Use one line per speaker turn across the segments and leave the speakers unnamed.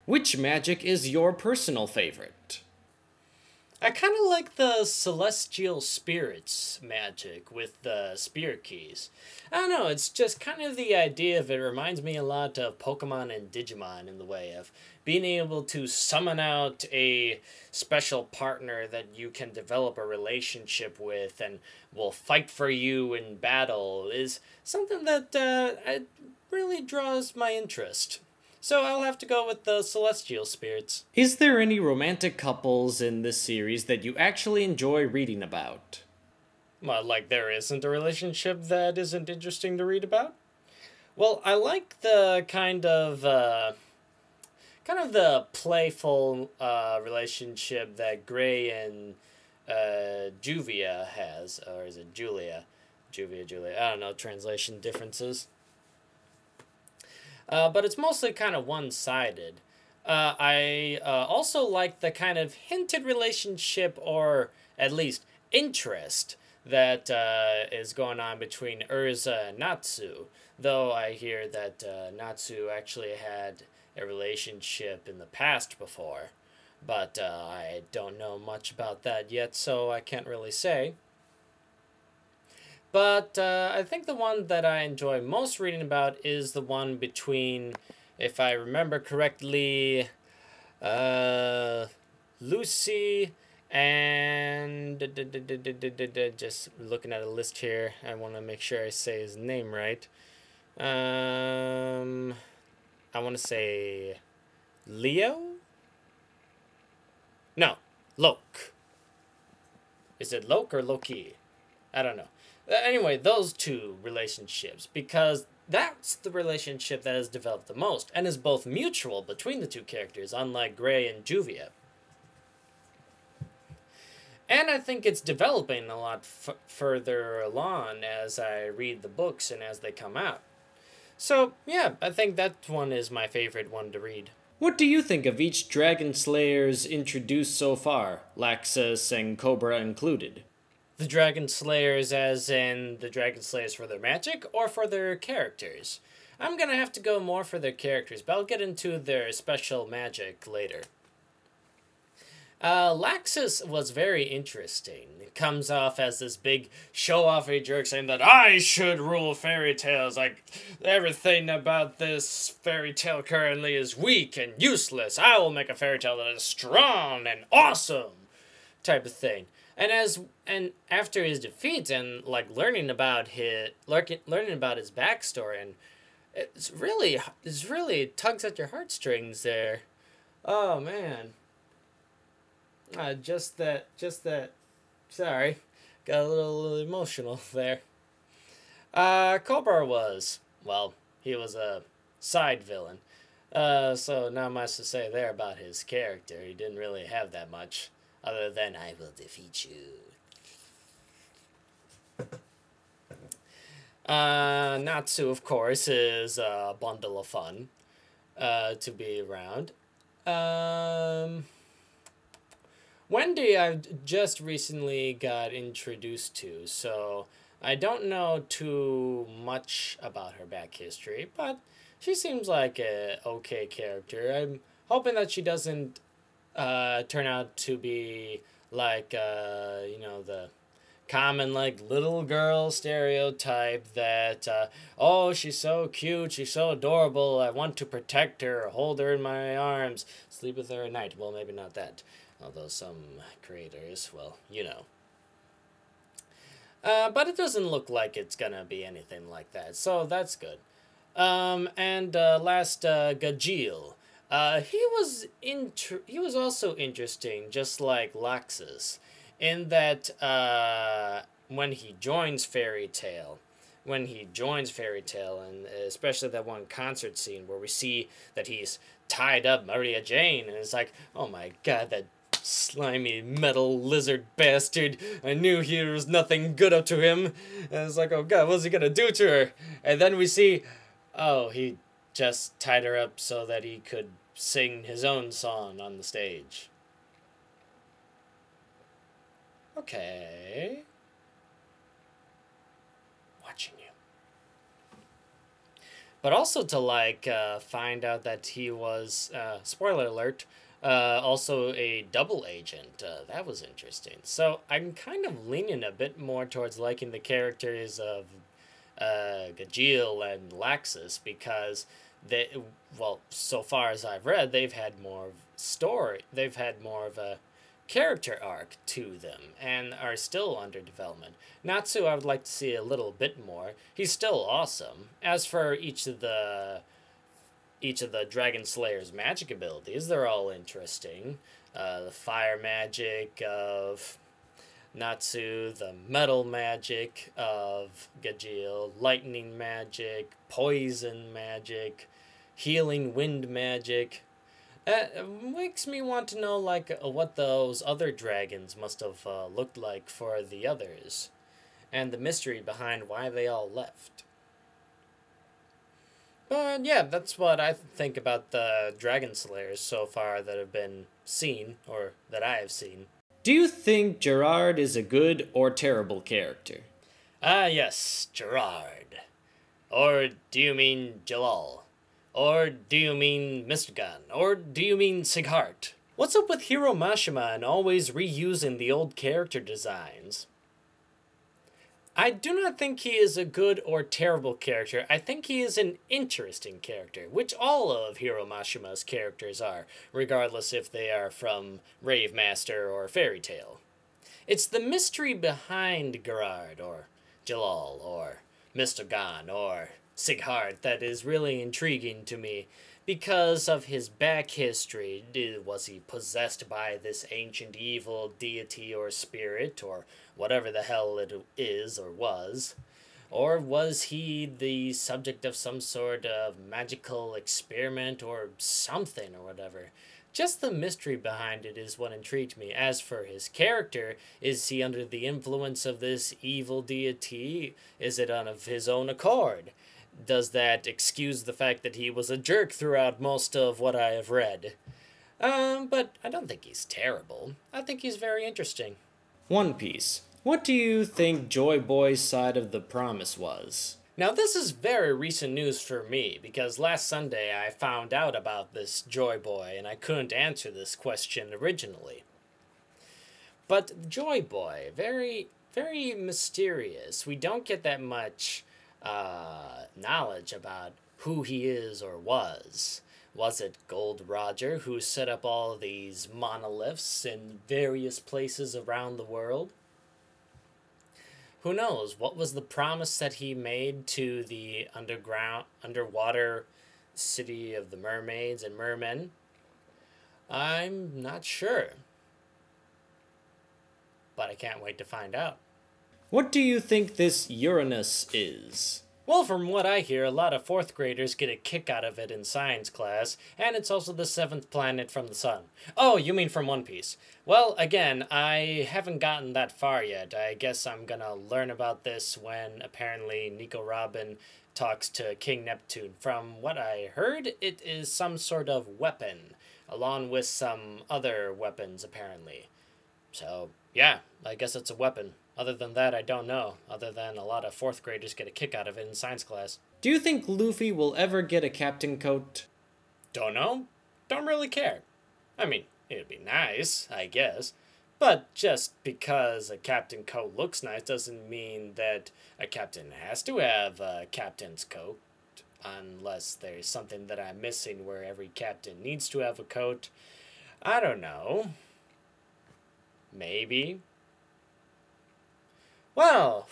Which magic is your personal favorite?
I kind of like the celestial spirits magic with the spirit keys. I don't know, it's just kind of the idea of it reminds me a lot of Pokemon and Digimon in the way of being able to summon out a special partner that you can develop a relationship with and will fight for you in battle is something that really draws my interest. So I'll have to go with the celestial spirits.
Is there any romantic couples in this series that you actually enjoy reading about?
Well, like there isn't a relationship that isn't interesting to read about. Well, I like the kind of the playful relationship that Gray and Juvia has, or is it Julia? Julia. I don't know, translation differences. But it's mostly kind of one-sided. I also like the kind of hinted relationship, or at least interest, that is going on between Urza and Natsu. Though I hear that Natsu actually had a relationship in the past before. But I don't know much about that yet, so I can't really say. But I think the one that I enjoy most reading about is the one between, if I remember correctly, Lucy and just looking at a list here. I want to make sure I say his name right. I want to say Leo? No, Loke. Is it Loke or Loki? I don't know. Anyway, those two relationships, because that's the relationship that has developed the most and is both mutual between the two characters, unlike Gray and Juvia. And I think it's developing a lot further along as I read the books and as they come out. So, yeah, I think that one is my favorite one to read.
What do you think of each Dragon Slayers introduced so far, Laxus and Cobra included?
The Dragon Slayers as in the Dragon Slayers for their magic or for their characters? I'm gonna have to go more for their characters, but I'll get into their special magic later. Laxus was very interesting. It comes off as this big show-offy jerk saying that I should rule fairy tales. Like, everything about this fairy tale currently is weak and useless. I will make a fairy tale that is strong and awesome, type of thing. And after his defeat and like learning about his backstory, and it's really tugs at your heartstrings there. Oh man. Just that. Sorry, got a little emotional there. Cobra was, well, he was a side villain. So not much to say there about his character. He didn't really have that much, other than I will defeat you. Natsu, of course, is a bundle of fun to be around. Wendy, I've just recently got introduced to, so I don't know too much about her back history, but she seems like a okay character. I'm hoping that she doesn't turn out to be like, the common, like, little girl stereotype that, oh, she's so cute, she's so adorable, I want to protect her, hold her in my arms, sleep with her at night. Well, maybe not that. Although some creators, well, you know. But it doesn't look like it's gonna be anything like that, so that's good. Last, Gajeel. He was also interesting, just like Laxus, in that, when he joins Fairy Tail, and especially that one concert scene where we see that he's tied up Maria Jane, and it's like, oh my god, that slimy metal lizard bastard. I knew there was nothing good up to him. And it's like, oh god, what's he gonna do to her? And then we see, oh, he just tied her up so that he could sing his own song on the stage. Okay. Watching you. but also to find out that he was spoiler alert also a double agent. That was interesting. So I'm kind of leaning a bit more towards liking the characters of Gajeel and Laxus because they, well, so far as I've read, they've had more story. They've had more of a character arc to them and are still under development. Natsu, I would like to see a little bit more. He's still awesome. As for each of the Dragon Slayer's magic abilities, they're all interesting. The fire magic of Natsu, the metal magic of Gajeel, lightning magic, poison magic, healing wind magic. Makes me want to know what those other dragons must have looked like for the others, and the mystery behind why they all left. But yeah, that's what I think about the Dragon Slayers so far that have been seen, or that I have seen.
Do you think Gerard is a good or terrible character?
Ah, yes, Gerard. Or do you mean Jalal? Or do you mean Mr. Gun? Or do you mean Sighart? What's up with Hiro Mashima and always reusing the old character designs? I do not think he is a good or terrible character. I think he is an interesting character, which all of Hiro Mashima's characters are, regardless if they are from Rave Master or Fairy Tail. It's the mystery behind Gerard, or Jalal, or Mr. Gon, or Sighart that is really intriguing to me because of his back history. Was he possessed by this ancient evil deity or spirit, or whatever the hell it is or was? Or was he the subject of some sort of magical experiment or something or whatever? Just the mystery behind it is what intrigued me. As for his character, is he under the influence of this evil deity? Is it of his own accord? Does that excuse the fact that he was a jerk throughout most of what I have read? But I don't think he's terrible. I think he's very interesting.
One Piece. What do you think Joy Boy's side of the promise was?
Now, this is very recent news for me, because last Sunday I found out about this Joy Boy, and I couldn't answer this question originally. But Joy Boy, very, very mysterious. We don't get that much knowledge about who he is or was. Was it Gold Roger who set up all these monoliths in various places around the world? Who knows? What was the promise that he made to the underwater city of the mermaids and mermen? I'm not sure. But I can't wait to find out.
What do you think this Uranus is?
Well, from what I hear, a lot of 4th graders get a kick out of it in science class, and it's also the 7th planet from the sun. Oh, you mean from One Piece. Well, again, I haven't gotten that far yet. I guess I'm gonna learn about this when apparently Nico Robin talks to King Neptune. From what I heard, it is some sort of weapon, along with some other weapons, apparently. So, yeah, I guess it's a weapon. Other than that, I don't know, other than a lot of 4th graders get a kick out of it in science class.
Do you think Luffy will ever get a captain coat?
Don't know. Don't really care. I mean, it'd be nice, I guess. But just because a captain coat looks nice doesn't mean that a captain has to have a captain's coat. Unless there's something that I'm missing where every captain needs to have a coat. I don't know. Maybe. Well,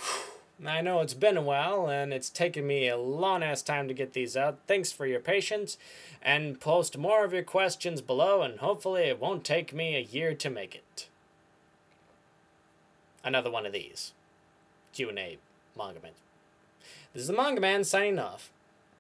I know it's been a while, and it's taken me a long-ass time to get these out. Thanks for your patience, and post more of your questions below, and hopefully it won't take me a year to make it. Another one of these. Q&A MangaMan's. This is the MangaMan signing off.